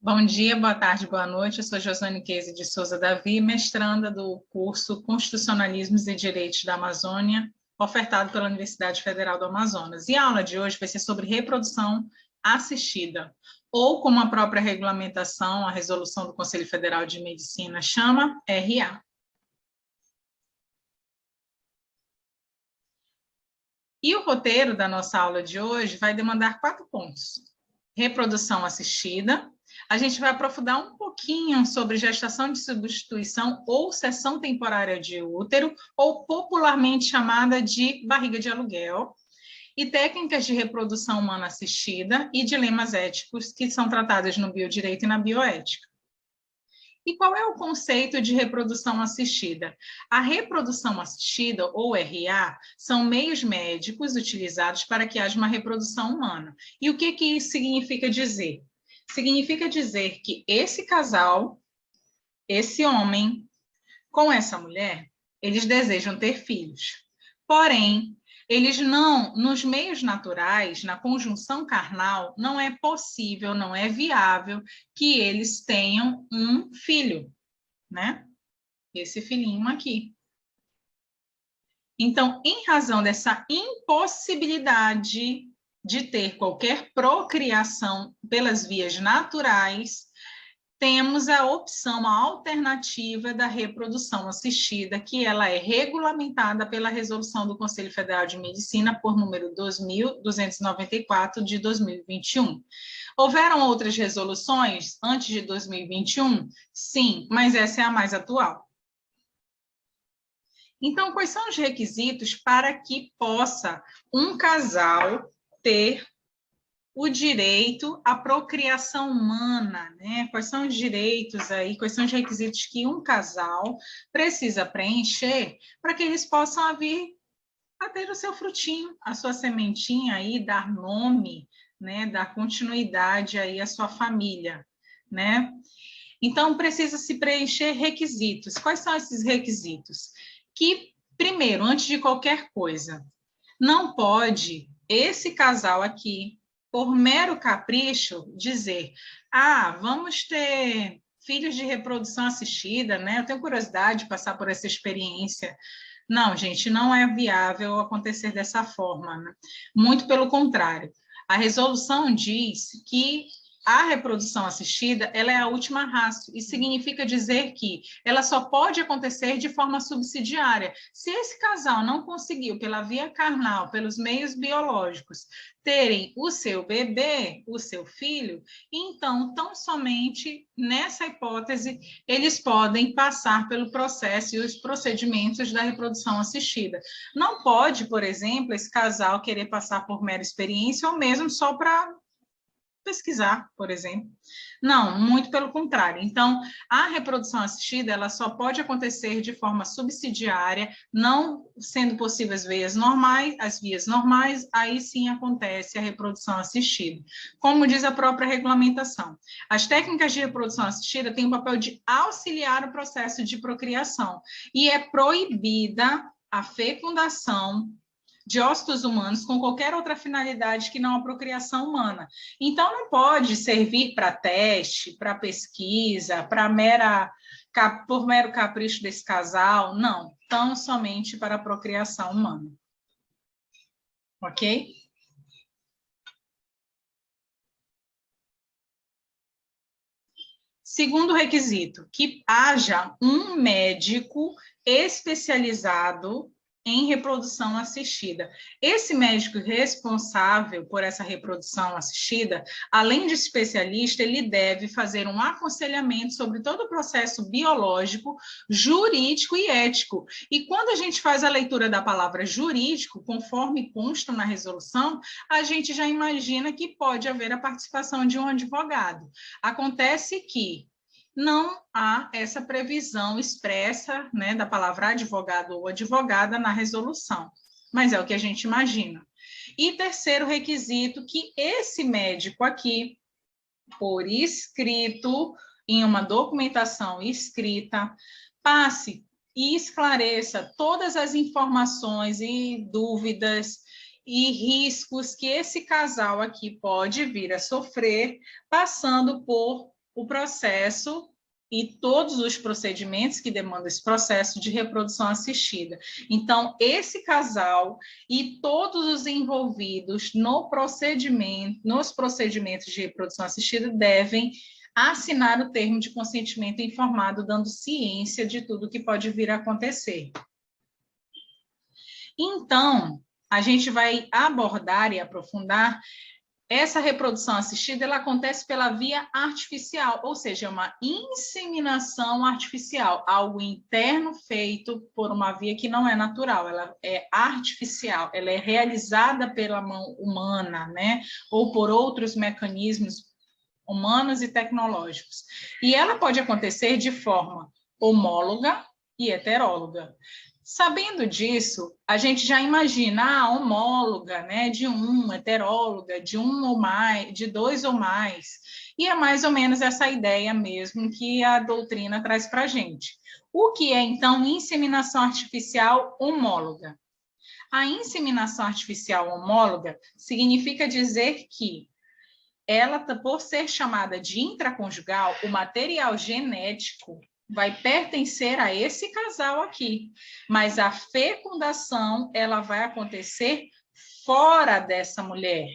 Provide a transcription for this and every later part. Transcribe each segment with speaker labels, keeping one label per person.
Speaker 1: Bom dia, boa tarde, boa noite. Eu sou Josane Keise de Souza Davi, mestranda do curso Constitucionalismos e Direitos da Amazônia, ofertado pela Universidade Federal do Amazonas. E a aula de hoje vai ser sobre reprodução assistida, ou como a própria regulamentação, a resolução do Conselho Federal de Medicina chama, RA. E o roteiro da nossa aula de hoje vai demandar 4 pontos. Reprodução assistida. A gente vai aprofundar um pouquinho sobre gestação de substituição ou cessão temporária de útero, ou popularmente chamada de barriga de aluguel, e técnicas de reprodução humana assistida e dilemas éticos que são tratados no biodireito e na bioética. E qual é o conceito de reprodução assistida? A reprodução assistida, ou RA, são meios médicos utilizados para que haja uma reprodução humana. E o que isso significa dizer? Significa dizer que esse casal, esse homem, com essa mulher, eles desejam ter filhos. Porém, eles não, nos meios naturais, na conjunção carnal, não é possível, não é viável que eles tenham um filho, né? Esse filhinho aqui. Então, em razão dessa impossibilidade de ter qualquer procriação pelas vias naturais, temos a opção, a alternativa da reprodução assistida, que ela é regulamentada pela resolução do Conselho Federal de Medicina por número 2294 de 2021. Houveram outras resoluções antes de 2021? Sim, mas essa é a mais atual. Então, quais são os requisitos para que possa um casal ter o direito à procriação humana, né? Quais são os direitos aí, quais são os requisitos que um casal precisa preencher para que eles possam vir a ter o seu frutinho, a sua sementinha aí, dar nome, né? Dar continuidade aí à sua família, né? Então, precisa se preencher requisitos. Quais são esses requisitos? Que, primeiro, antes de qualquer coisa, não pode esse casal aqui, por mero capricho, dizer: vamos ter filhos de reprodução assistida, né? Eu tenho curiosidade de passar por essa experiência. Não, gente, não é viável acontecer dessa forma, né? Muito pelo contrário. A resolução diz que a reprodução assistida, ela é a última ratio, e significa dizer que ela só pode acontecer de forma subsidiária. Se esse casal não conseguiu, pela via carnal, pelos meios biológicos, terem o seu bebê, o seu filho, então, tão somente nessa hipótese, eles podem passar pelo processo e os procedimentos da reprodução assistida. Não pode, por exemplo, esse casal querer passar por mera experiência ou mesmo só para pesquisar, por exemplo. Não, muito pelo contrário. Então, a reprodução assistida, ela só pode acontecer de forma subsidiária, não sendo possíveis as vias normais, aí sim acontece a reprodução assistida. Como diz a própria regulamentação, as técnicas de reprodução assistida têm o papel de auxiliar o processo de procriação, e é proibida a fecundação de ócitos humanos com qualquer outra finalidade que não a procriação humana. Então, não pode servir para teste, para pesquisa, por mero capricho desse casal, não, tão somente para a procriação humana. Ok? Segundo requisito, que haja um médico especializado em reprodução assistida. Esse médico responsável por essa reprodução assistida, além de especialista, ele deve fazer um aconselhamento sobre todo o processo biológico, jurídico e ético. E quando a gente faz a leitura da palavra jurídico, conforme consta na resolução, a gente já imagina que pode haver a participação de um advogado. Acontece que não há essa previsão expressa, né, da palavra advogado ou advogada na resolução, mas é o que a gente imagina. E terceiro requisito, que esse médico aqui, por escrito, em uma documentação escrita, passe e esclareça todas as informações e dúvidas e riscos que esse casal aqui pode vir a sofrer, passando por o processo e todos os procedimentos que demandam esse processo de reprodução assistida. Então, esse casal e todos os envolvidos nos procedimentos de reprodução assistida devem assinar o termo de consentimento informado, dando ciência de tudo que pode vir a acontecer. Então, a gente vai abordar e aprofundar essa reprodução assistida, ela acontece pela via artificial, ou seja, é uma inseminação artificial, algo interno feito por uma via que não é natural, ela é artificial, ela é realizada pela mão humana, né? Ou por outros mecanismos humanos e tecnológicos. E ela pode acontecer de forma homóloga e heteróloga. Sabendo disso, a gente já imagina a homóloga, né, de um, heteróloga, de um ou mais, de dois ou mais. E é mais ou menos essa ideia mesmo que a doutrina traz para a gente. O que é, então, inseminação artificial homóloga? A inseminação artificial homóloga significa dizer que ela, por ser chamada de intraconjugal, o material genético vai pertencer a esse casal aqui, mas a fecundação ela vai acontecer fora dessa mulher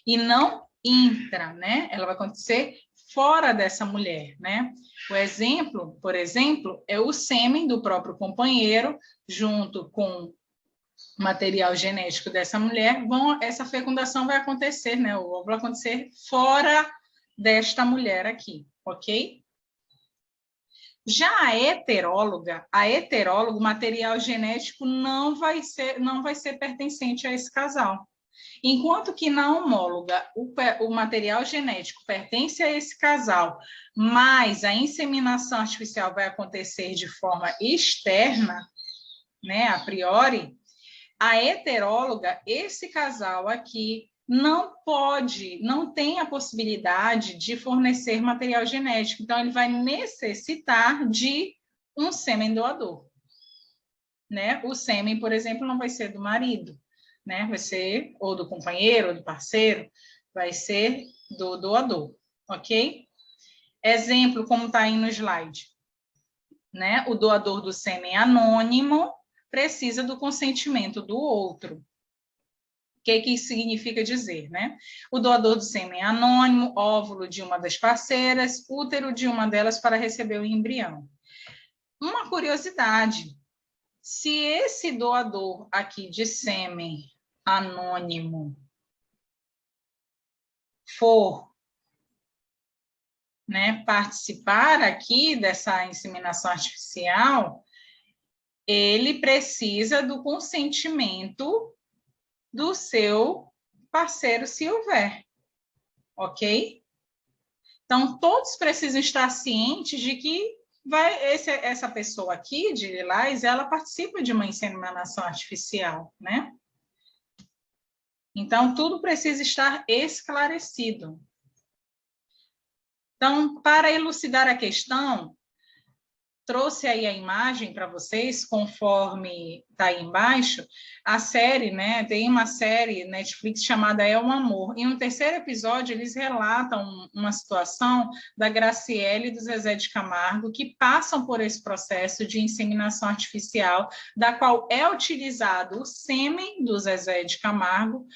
Speaker 1: e não intra, né? Ela vai acontecer fora dessa mulher, né? O exemplo, por exemplo, é o sêmen do próprio companheiro junto com o material genético dessa mulher, essa fecundação vai acontecer, né? O óvulo vai acontecer fora desta mulher aqui, ok? Já a heteróloga, o material genético não vai ser pertencente a esse casal. Enquanto que na homóloga, o material genético pertence a esse casal, mas a inseminação artificial vai acontecer de forma externa, né, a priori, a heteróloga, esse casal aqui, não tem a possibilidade de fornecer material genético. Então, ele vai necessitar de um sêmen doador. Né? O sêmen, por exemplo, não vai ser do marido, né? Vai ser ou do companheiro, ou do parceiro, vai ser do doador, ok? Exemplo, como está aí no slide. Né? O doador do sêmen anônimo precisa do consentimento do outro. O que isso significa dizer, né? O doador do sêmen anônimo, óvulo de uma das parceiras, útero de uma delas para receber o embrião. Uma curiosidade, se esse doador aqui de sêmen anônimo for, né, participar aqui dessa inseminação artificial, ele precisa do consentimento do seu parceiro, se houver, ok? Então, todos precisam estar cientes de que essa pessoa aqui, de Lilás, ela participa de uma inseminação artificial, né? Então, tudo precisa estar esclarecido. Então, para elucidar a questão, trouxe aí a imagem para vocês, conforme está aí embaixo, a série, né? Tem uma série Netflix chamada É um Amor. E no terceiro episódio, eles relatam uma situação da Graciele e do Zezé de Camargo, que passam por esse processo de inseminação artificial, da qual é utilizado o sêmen do Zezé de Camargo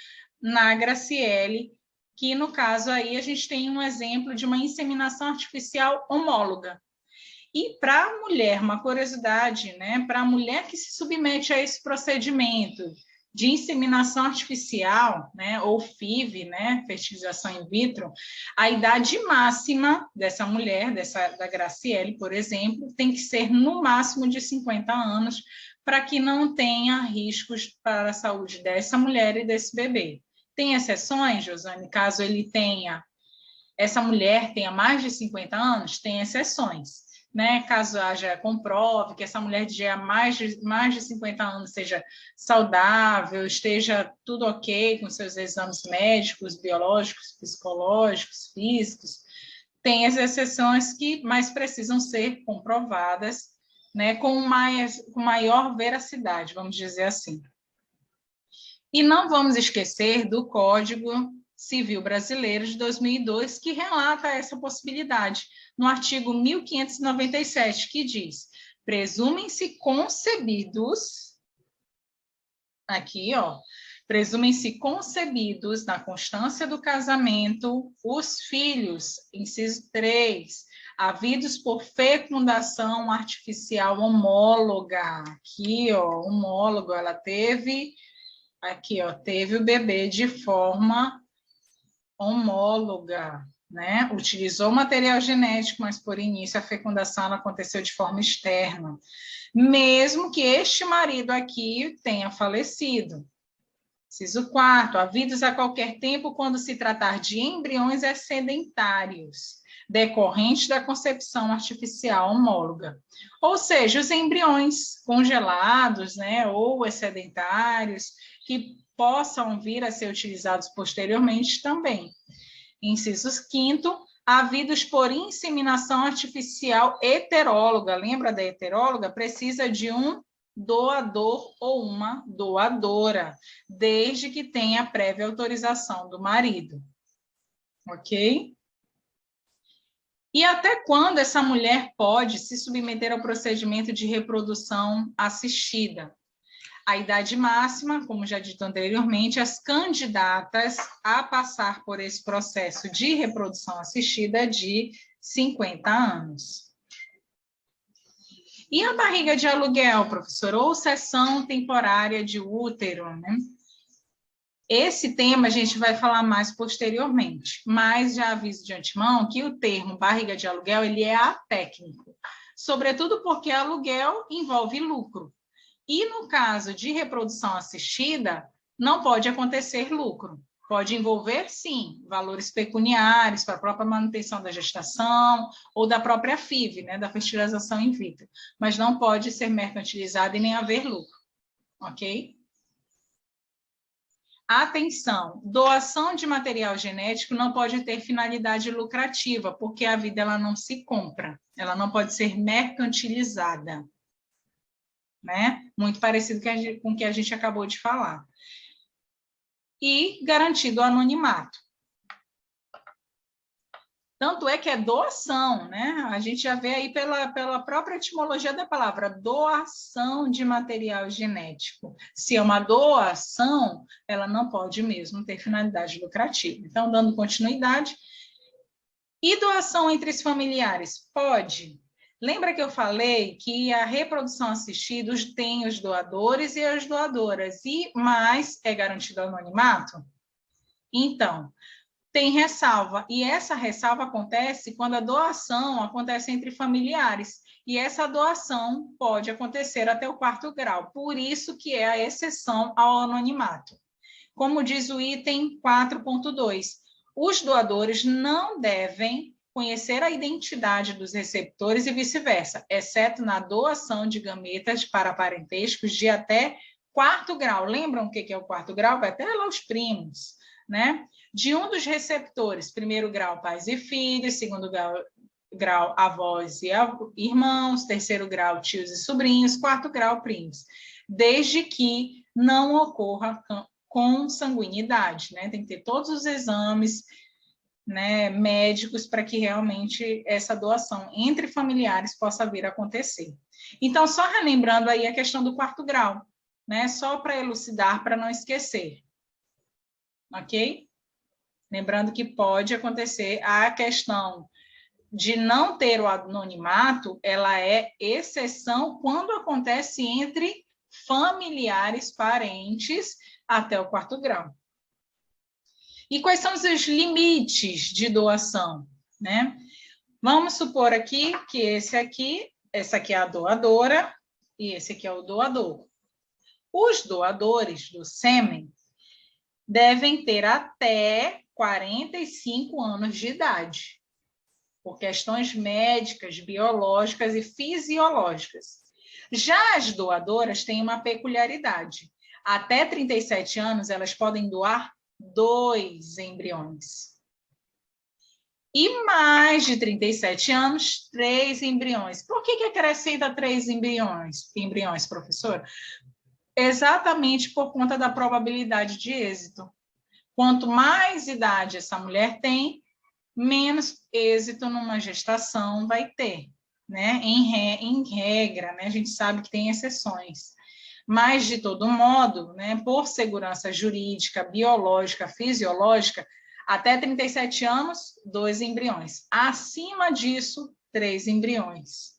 Speaker 1: na Graciele, que no caso aí a gente tem um exemplo de uma inseminação artificial homóloga. E para a mulher, uma curiosidade, né? Para a mulher que se submete a esse procedimento de inseminação artificial, né? Ou FIV, né? Fertilização in vitro, a idade máxima dessa mulher, da Graciele, por exemplo, tem que ser no máximo de 50 anos, para que não tenha riscos para a saúde dessa mulher e desse bebê. Tem exceções, Josane? Caso essa mulher tenha mais de 50 anos, tem exceções. Né, caso comprove que essa mulher de mais de 50 anos seja saudável, esteja tudo ok com seus exames médicos, biológicos, psicológicos, físicos, tem as exceções mas precisam ser comprovadas, né, com maior veracidade, vamos dizer assim. E não vamos esquecer do Código Civil Brasileiro de 2002, que relata essa possibilidade, no artigo 1597, que diz: presumem-se concebidos, aqui, ó, presumem-se concebidos na constância do casamento os filhos, inciso 3, havidos por fecundação artificial homóloga. Aqui, ó, homólogo, ela teve, aqui, ó, teve o bebê de forma homóloga, né? Utilizou material genético, mas por início a fecundação ela aconteceu de forma externa. Mesmo que este marido aqui tenha falecido. Inciso 4, havidos a qualquer tempo quando se tratar de embriões excedentários, decorrentes da concepção artificial homóloga. Ou seja, os embriões congelados, né, ou excedentários, que possam vir a ser utilizados posteriormente também. Incisos 5º, havidos por inseminação artificial heteróloga. Lembra da heteróloga? Precisa de um doador ou uma doadora, desde que tenha prévia autorização do marido. Ok? E até quando essa mulher pode se submeter ao procedimento de reprodução assistida? A idade máxima, como já dito anteriormente, as candidatas a passar por esse processo de reprodução assistida é de 50 anos. E a barriga de aluguel, professor, ou cessão temporária de útero, né? Esse tema a gente vai falar mais posteriormente, mas já aviso de antemão que o termo barriga de aluguel, ele é atécnico, sobretudo porque aluguel envolve lucro. E no caso de reprodução assistida, não pode acontecer lucro. Pode envolver, sim, valores pecuniários para a própria manutenção da gestação ou da própria FIV, né, da fertilização in vitro, mas não pode ser mercantilizado e nem haver lucro, ok? Atenção, doação de material genético não pode ter finalidade lucrativa, porque a vida ela não se compra, ela não pode ser mercantilizada, né? Muito parecido com o que a gente acabou de falar. E garantido o anonimato. Tanto é que é doação, né? A gente já vê aí pela própria etimologia da palavra, doação de material genético. Se é uma doação, ela não pode mesmo ter finalidade lucrativa. Então, dando continuidade. E doação entre os familiares? Pode. Lembra que eu falei que a reprodução assistida tem os doadores e as doadoras, mas é garantido o anonimato? Então, tem ressalva, e essa ressalva acontece quando a doação acontece entre familiares, e essa doação pode acontecer até o 4º grau, por isso que é a exceção ao anonimato. Como diz o item 4.2, os doadores não devem conhecer a identidade dos receptores e vice-versa, exceto na doação de gametas para parentescos de até 4º grau. Lembram o que é o 4º grau? Vai até lá os primos, né? De um dos receptores, 1º grau pais e filhos, 2º grau avós e irmãos, 3º grau tios e sobrinhos, 4º grau primos, desde que não ocorra consanguinidade, né? Tem que ter todos os exames, né, médicos para que realmente essa doação entre familiares possa vir a acontecer. Então, só relembrando aí a questão do 4º grau, né? Só para elucidar, para não esquecer. Ok? Lembrando que pode acontecer a questão de não ter o anonimato, ela é exceção quando acontece entre familiares, parentes, até o 4º grau. E quais são os limites de doação, né? Vamos supor aqui que essa aqui é a doadora e esse aqui é o doador. Os doadores do sêmen devem ter até 45 anos de idade, por questões médicas, biológicas e fisiológicas. Já as doadoras têm uma peculiaridade. Até 37 anos, elas podem doar 2 embriões. E mais de 37 anos, 3 embriões. Por que acrescenta 3 embriões, professor? Exatamente por conta da probabilidade de êxito. Quanto mais idade essa mulher tem, menos êxito numa gestação vai ter, né? Em regra, né? A gente sabe que tem exceções. Mas, de todo modo, né, por segurança jurídica, biológica, fisiológica, até 37 anos, 2 embriões. Acima disso, 3 embriões.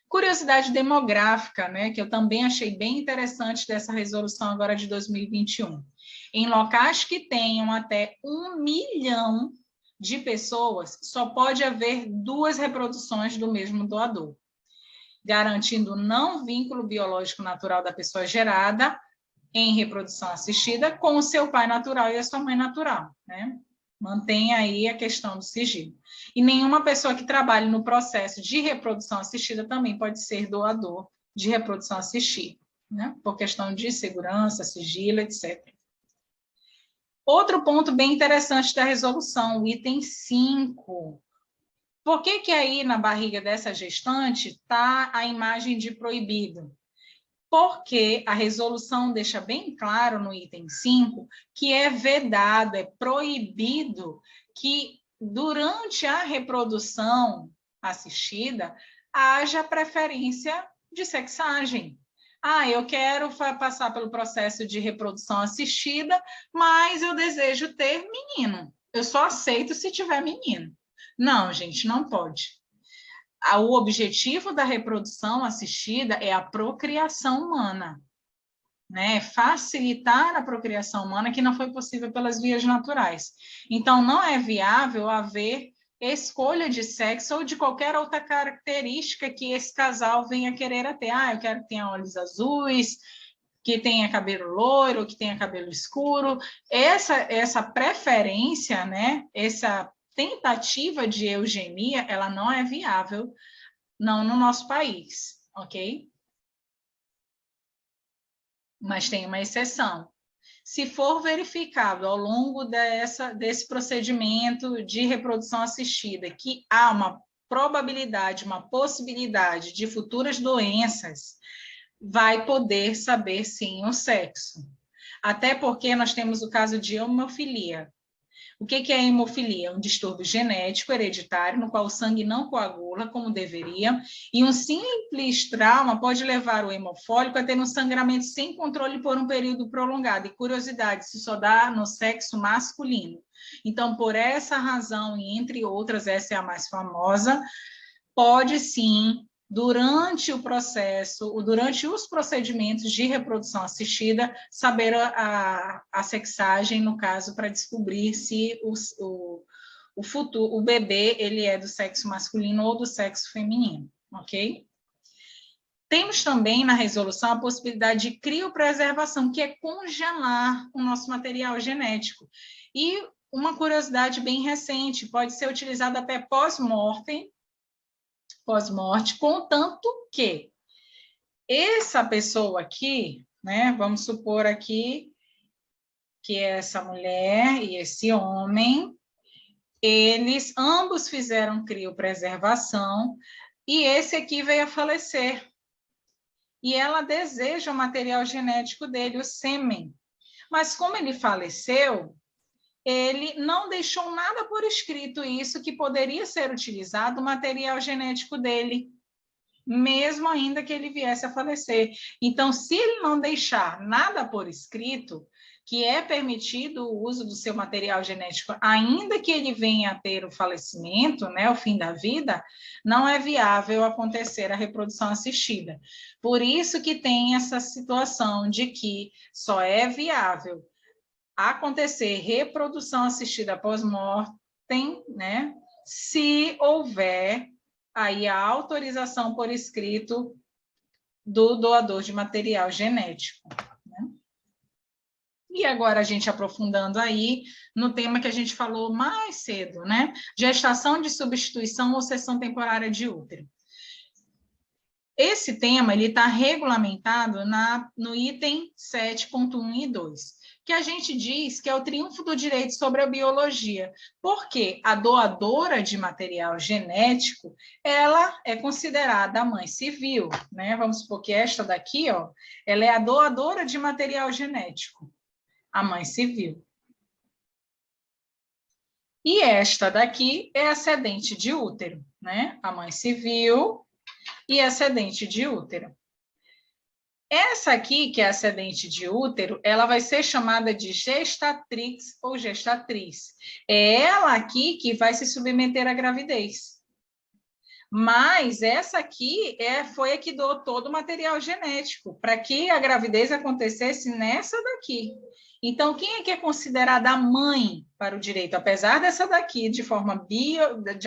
Speaker 1: Curiosidade demográfica, né, que eu também achei bem interessante dessa resolução agora de 2021. Em locais que tenham até 1 milhão de pessoas, só pode haver 2 reproduções do mesmo doador, garantindo o não vínculo biológico natural da pessoa gerada em reprodução assistida com o seu pai natural e a sua mãe natural, né? Mantém aí a questão do sigilo. E nenhuma pessoa que trabalhe no processo de reprodução assistida também pode ser doador de reprodução assistida, né? Por questão de segurança, sigilo, etc. Outro ponto bem interessante da resolução, o item 5. Por que aí na barriga dessa gestante está a imagem de proibido? Porque a resolução deixa bem claro no item 5 que é vedado, é proibido que durante a reprodução assistida haja preferência de sexagem. Ah, eu quero passar pelo processo de reprodução assistida, mas eu desejo ter menino. Eu só aceito se tiver menino. Não, gente, não pode. O objetivo da reprodução assistida é a procriação humana, né? Facilitar a procriação humana que não foi possível pelas vias naturais. Então, não é viável haver escolha de sexo ou de qualquer outra característica que esse casal venha querer ter. Ah, eu quero que tenha olhos azuis, que tenha cabelo loiro, que tenha cabelo escuro. Essa preferência, né? Essa tentativa de eugenia, ela não é viável, não no nosso país, ok? Mas tem uma exceção. Se for verificado ao longo desse procedimento de reprodução assistida que há uma probabilidade, uma possibilidade de futuras doenças, vai poder saber sim o sexo. Até porque nós temos o caso de hemofilia. O que é a hemofilia? Um distúrbio genético hereditário no qual o sangue não coagula como deveria, e um simples trauma pode levar o hemofólico a ter um sangramento sem controle por um período prolongado. E curiosidade, isso só dá no sexo masculino. Então, por essa razão, e entre outras, essa é a mais famosa, pode sim, durante o processo, durante os procedimentos de reprodução assistida, saber a sexagem, no caso, para descobrir se o bebê ele é do sexo masculino ou do sexo feminino, ok? Temos também na resolução a possibilidade de criopreservação, que é congelar o nosso material genético. E uma curiosidade bem recente, pode ser utilizado até pós-morte, contanto que essa pessoa aqui, né, vamos supor aqui que essa mulher e esse homem, eles ambos fizeram criopreservação e esse aqui veio a falecer. E ela deseja o material genético dele, o sêmen. Mas como ele faleceu, ele não deixou nada por escrito isso que poderia ser utilizado o material genético dele, mesmo ainda que ele viesse a falecer. Então, se ele não deixar nada por escrito, que é permitido o uso do seu material genético, ainda que ele venha a ter o falecimento, né, o fim da vida, não é viável acontecer a reprodução assistida. Por isso que tem essa situação de que só é viável acontecer reprodução assistida pós-mortem, né, se houver aí a autorização por escrito do doador de material genético, né? E agora a gente aprofundando aí no tema que a gente falou mais cedo, né? Gestação de substituição ou cessão temporária de útero. Esse tema ele está regulamentado no item 7.1 e 2. Que a gente diz que é o triunfo do direito sobre a biologia, porque a doadora de material genético, ela é considerada a mãe civil, né? Vamos supor que esta daqui, ó, ela é a doadora de material genético, a mãe civil. E esta daqui é ascendente de útero, né? A mãe civil e ascendente de útero. Essa aqui, que é ascendente de útero, ela vai ser chamada de gestatrix ou gestatriz. É ela aqui que vai se submeter à gravidez. Mas essa aqui foi a que doou todo o material genético, para que a gravidez acontecesse nessa daqui. Então, quem é que é considerada a mãe para o direito? Apesar dessa daqui, de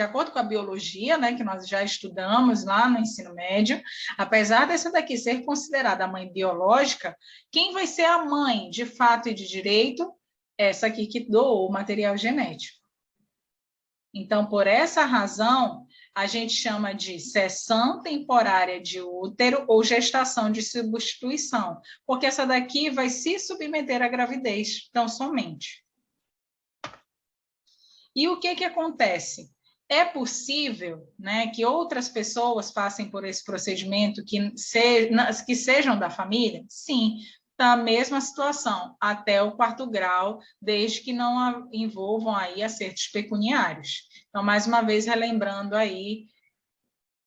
Speaker 1: acordo com a biologia, né, que nós já estudamos lá no ensino médio, apesar dessa daqui ser considerada a mãe biológica, quem vai ser a mãe, de fato e de direito? Essa aqui que doou o material genético. Então, por essa razão, a gente chama de cessão temporária de útero ou gestação de substituição, porque essa daqui vai se submeter à gravidez, tão somente. E o que acontece? É possível, né, que outras pessoas passem por esse procedimento que sejam da família? Sim, da mesma situação, até o 4º grau, desde que não envolvam aí acertos pecuniários. Então, mais uma vez, relembrando aí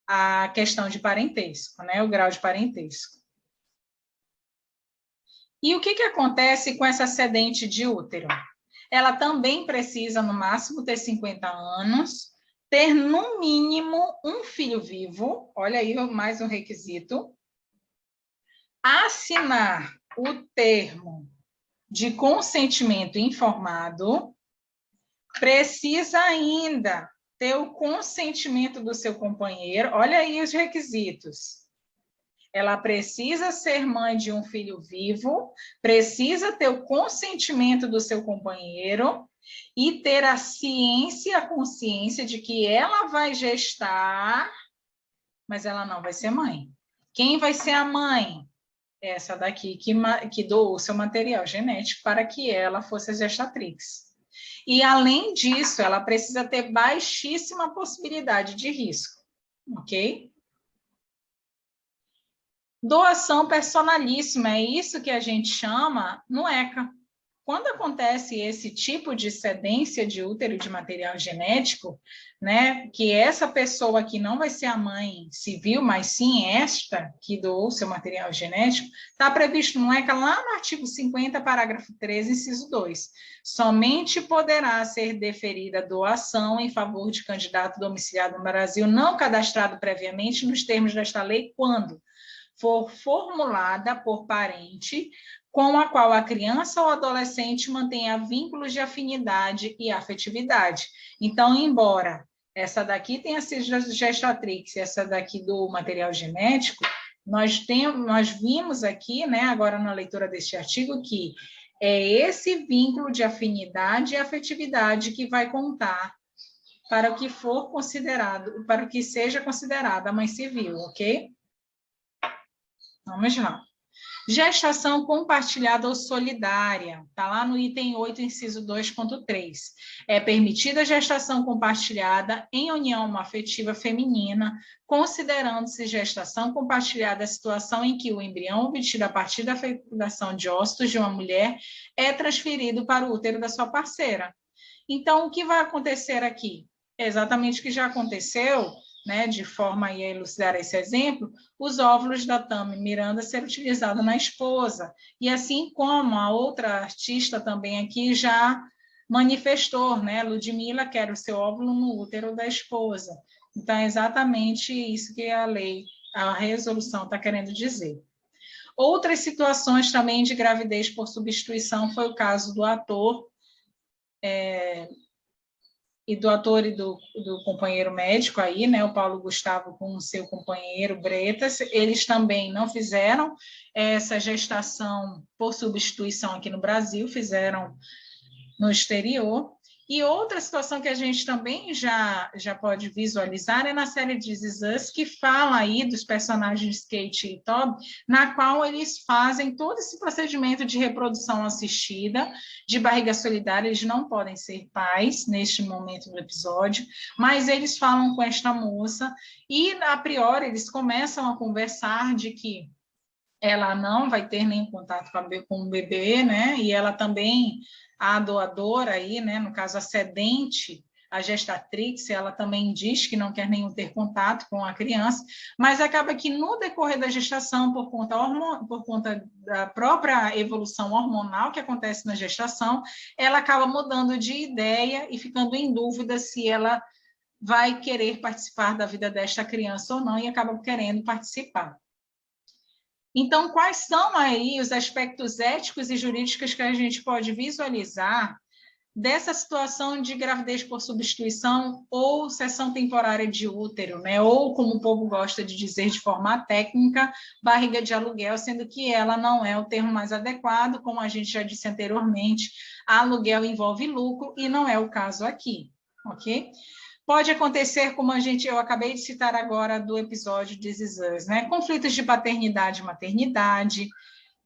Speaker 1: a questão de parentesco, né, o grau de parentesco. E o que acontece com essa ascendente de útero? Ela também precisa, no máximo, ter 50 anos, ter, no mínimo, um filho vivo, olha aí mais um requisito, assinar o termo de consentimento informado, precisa ainda ter o consentimento do seu companheiro, olha aí os requisitos. Ela precisa ser mãe de um filho vivo, precisa ter o consentimento do seu companheiro e ter a ciência e a consciência de que ela vai gestar, mas ela não vai ser mãe. Quem vai ser a mãe? Essa daqui que doou o seu material genético para que ela fosse a gestatrix. E, além disso, ela precisa ter baixíssima possibilidade de risco, ok? Doação personalíssima, é isso que a gente chama no ECA. Quando acontece esse tipo de cedência de útero de material genético, né, que essa pessoa aqui não vai ser a mãe civil, mas sim esta que doou seu material genético, está previsto no ECA lá no artigo 50, parágrafo 13, inciso 2. Somente poderá ser deferida doação em favor de candidato domiciliado no Brasil não cadastrado previamente nos termos desta lei quando for formulada por parente com a qual a criança ou adolescente mantenha vínculos de afinidade e afetividade. Então, embora essa daqui tenha sido gestatrix e essa daqui do material genético, nós vimos aqui, né, agora na leitura deste artigo, que é esse vínculo de afinidade e afetividade que vai contar para o que for considerado, para o que seja considerada a mãe civil, ok? Vamos lá. Gestação compartilhada ou solidária, está lá no item 8, inciso 2.3. É permitida a gestação compartilhada em união afetiva feminina, considerando-se gestação compartilhada a situação em que o embrião obtido a partir da fecundação de ócitos de uma mulher é transferido para o útero da sua parceira. Então, o que vai acontecer aqui? É exatamente o que já aconteceu, né, de forma a elucidar esse exemplo, os óvulos da Tami Miranda ser utilizados na esposa, e assim como a outra artista também aqui já manifestou, né, Ludmilla quer o seu óvulo no útero da esposa. Então, é exatamente isso que a lei, a resolução está querendo dizer. Outras situações também de gravidez por substituição foi o caso do ator, e do companheiro médico aí, né, o Paulo Gustavo com o seu companheiro Bretas, eles também não fizeram essa gestação por substituição aqui no Brasil, fizeram no exterior. E outra situação que a gente também já pode visualizar é na série de This Is Us, que fala aí dos personagens Kate e Toby, na qual eles fazem todo esse procedimento de reprodução assistida, de barriga solidária. Eles não podem ser pais neste momento do episódio, mas eles falam com esta moça e, a priori, eles começam a conversar de que ela não vai ter nenhum contato com o bebê, né? E ela também, a doadora aí, né? No caso, a cedente, a gestatrix, ela também diz que não quer nenhum ter contato com a criança, mas acaba que no decorrer da gestação, por conta da própria evolução hormonal que acontece na gestação, ela acaba mudando de ideia e ficando em dúvida se ela vai querer participar da vida desta criança ou não, e acaba querendo participar. Então, quais são aí os aspectos éticos e jurídicos que a gente pode visualizar dessa situação de gravidez por substituição ou cessão temporária de útero, né? Ou, como o povo gosta de dizer de forma técnica, barriga de aluguel, sendo que ela não é o termo mais adequado, como a gente já disse anteriormente, aluguel envolve lucro e não é o caso aqui, ok? Pode acontecer, como eu acabei de citar agora do episódio This Is Us, né? Conflitos de paternidade e maternidade.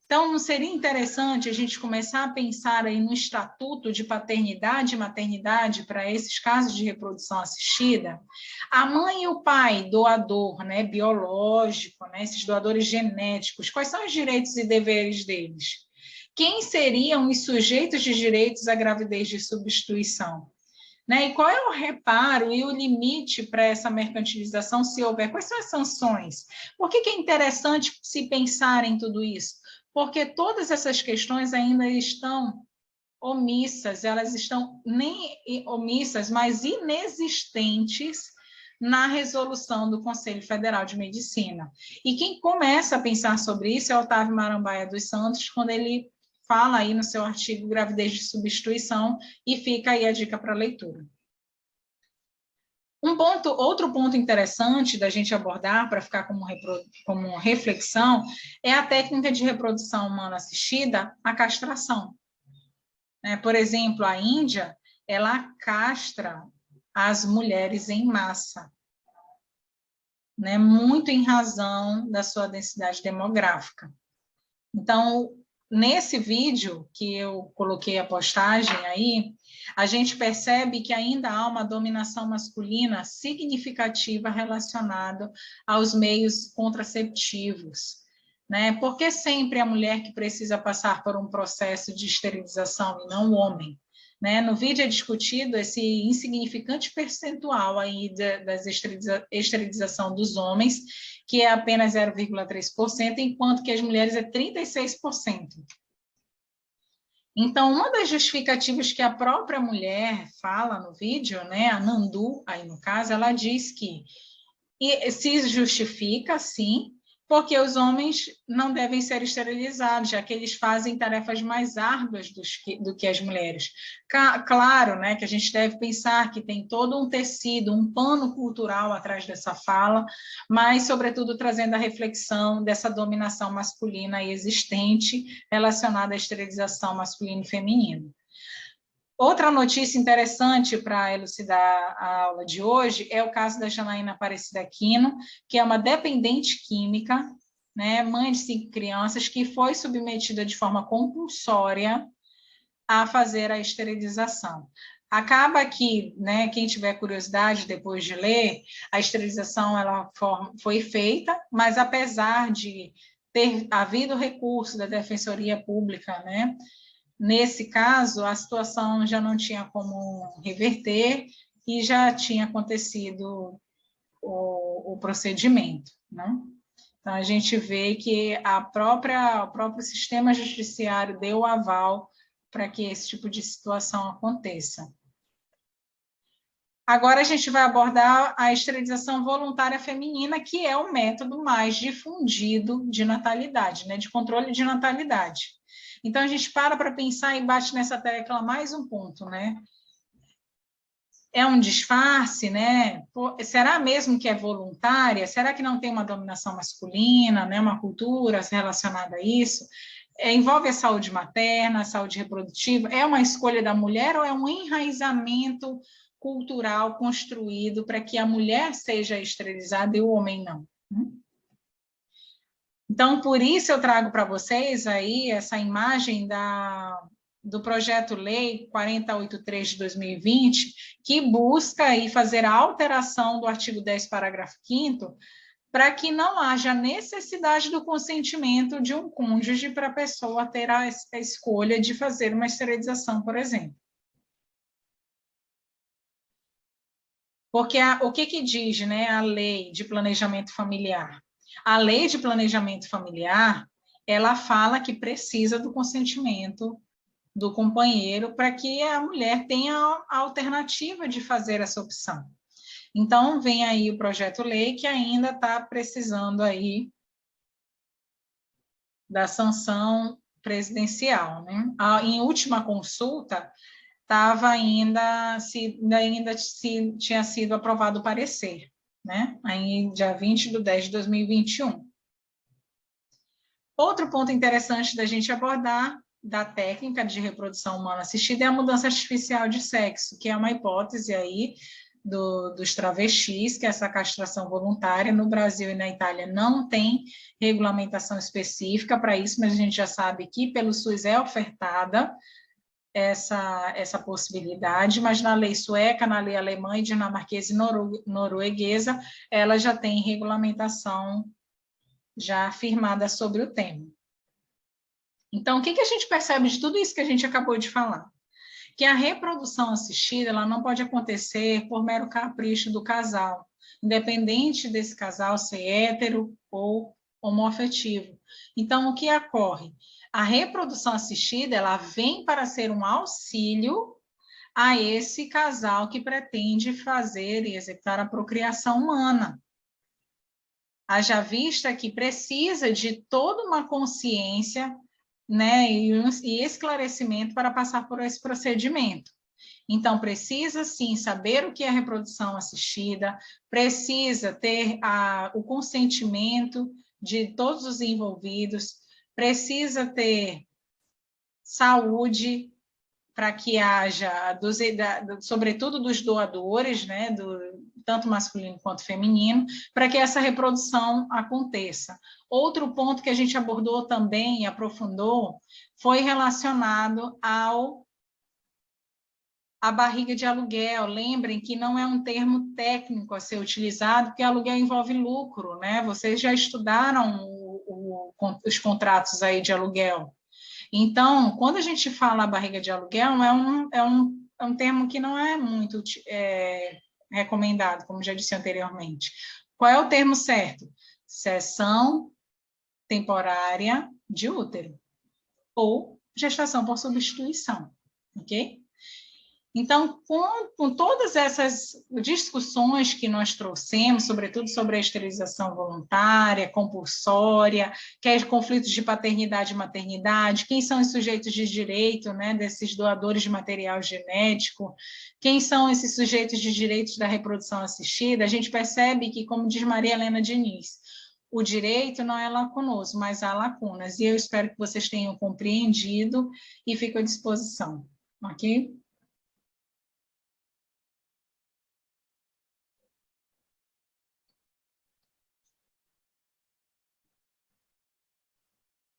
Speaker 1: Então, não seria interessante a gente começar a pensar aí no estatuto de paternidade e maternidade para esses casos de reprodução assistida? A mãe e o pai, doador, né, biológico, né, esses doadores genéticos, quais são os direitos e deveres deles? Quem seriam os sujeitos de direitos à gravidez de substituição? Né? E qual é o reparo e o limite para essa mercantilização, se houver? Quais são as sanções? Por que é interessante se pensar em tudo isso? Porque todas essas questões ainda estão omissas, elas estão nem omissas, mas inexistentes na resolução do Conselho Federal de Medicina. E quem começa a pensar sobre isso é Otávio Marambaia dos Santos, quando ele fala aí no seu artigo Gravidez de Substituição, e fica aí a dica para leitura. Outro ponto interessante da gente abordar, para ficar como reflexão, é a técnica de reprodução humana assistida, a castração. Por exemplo, a Índia, ela castra as mulheres em massa, né? Muito em razão da sua densidade demográfica. Então, nesse vídeo que eu coloquei a postagem aí, a gente percebe que ainda há uma dominação masculina significativa relacionada aos meios contraceptivos, né? Porque sempre a mulher que precisa passar por um processo de esterilização e não o homem, né? No vídeo é discutido esse insignificante percentual aí da esterilização dos homens, que é apenas 0,3%, enquanto que as mulheres é 36%. Então, uma das justificativas que a própria mulher fala no vídeo, né, a Nandu, aí no caso, ela diz que se justifica, sim, porque os homens não devem ser esterilizados, já que eles fazem tarefas mais árduas do que as mulheres. Claro, né, que a gente deve pensar que tem todo um tecido, um pano cultural atrás dessa fala, mas, sobretudo, trazendo a reflexão dessa dominação masculina existente relacionada à esterilização masculina e feminina. Outra notícia interessante para elucidar a aula de hoje é o caso da Janaína Aparecida Aquino, que é uma dependente química, né, mãe de 5 crianças, que foi submetida de forma compulsória a fazer a esterilização. Acaba que, né, quem tiver curiosidade depois de ler, a esterilização ela foi feita, mas apesar de ter havido recurso da Defensoria Pública, né, nesse caso, a situação já não tinha como reverter e já tinha acontecido o procedimento, né? Então, a gente vê que o próprio sistema judiciário deu o aval para que esse tipo de situação aconteça. Agora, a gente vai abordar a esterilização voluntária feminina, que é o método mais difundido de natalidade, né? De controle de natalidade. Então, a gente para pensar e bate nessa tecla mais um ponto, né? É um disfarce, né? Será mesmo que é voluntária? Será que não tem uma dominação masculina, né? Uma cultura relacionada a isso? Envolve a saúde materna, a saúde reprodutiva? É uma escolha da mulher ou é um enraizamento cultural construído para que a mulher seja esterilizada e o homem não? Então, por isso eu trago para vocês aí essa imagem do projeto-lei 4083 de 2020, que busca aí fazer a alteração do artigo 10, parágrafo 5º, para que não haja necessidade do consentimento de um cônjuge para a pessoa ter a escolha de fazer uma esterilização, por exemplo. Porque o que diz, né, a lei de planejamento familiar? A lei de planejamento familiar, ela fala que precisa do consentimento do companheiro para que a mulher tenha a alternativa de fazer essa opção. Então, vem aí o projeto-lei que ainda está precisando aí da sanção presidencial, né? Em última consulta, estava ainda se tinha sido aprovado o parecer, né? Aí, dia 20/10/2021. Outro ponto interessante da gente abordar da técnica de reprodução humana assistida é a mudança artificial de sexo, que é uma hipótese aí dos travestis, que é essa castração voluntária. No Brasil e na Itália não tem regulamentação específica para isso, mas a gente já sabe que pelo SUS é ofertada essa possibilidade, mas na lei sueca, na lei alemã, dinamarquesa e norueguesa, ela já tem regulamentação já afirmada sobre o tema. Então, o que a gente percebe de tudo isso que a gente acabou de falar? Que a reprodução assistida ela não pode acontecer por mero capricho do casal, independente desse casal ser hétero ou homoafetivo. Então, o que ocorre? A reprodução assistida ela vem para ser um auxílio a esse casal que pretende fazer e executar a procriação humana. Haja vista que precisa de toda uma consciência, né, e esclarecimento para passar por esse procedimento. Então, precisa, sim, saber o que é reprodução assistida, precisa ter o consentimento de todos os envolvidos, precisa ter saúde para que haja, sobretudo dos doadores, né, tanto masculino quanto feminino, para que essa reprodução aconteça. Outro ponto que a gente abordou também e aprofundou foi relacionado à barriga de aluguel. Lembrem que não é um termo técnico a ser utilizado, porque aluguel envolve lucro, né? Vocês já estudaram os contratos aí de aluguel. Então, quando a gente fala barriga de aluguel, é um termo que não é muito recomendado, como já disse anteriormente. Qual é o termo certo? Cessão temporária de útero ou gestação por substituição, ok? Então, com todas essas discussões que nós trouxemos, sobretudo sobre a esterilização voluntária, compulsória, que é conflitos de paternidade e maternidade, quem são os sujeitos de direito, né, desses doadores de material genético, quem são esses sujeitos de direitos da reprodução assistida, a gente percebe que, como diz Maria Helena Diniz, o direito não é lacunoso, mas há lacunas. E eu espero que vocês tenham compreendido e fico à disposição, ok?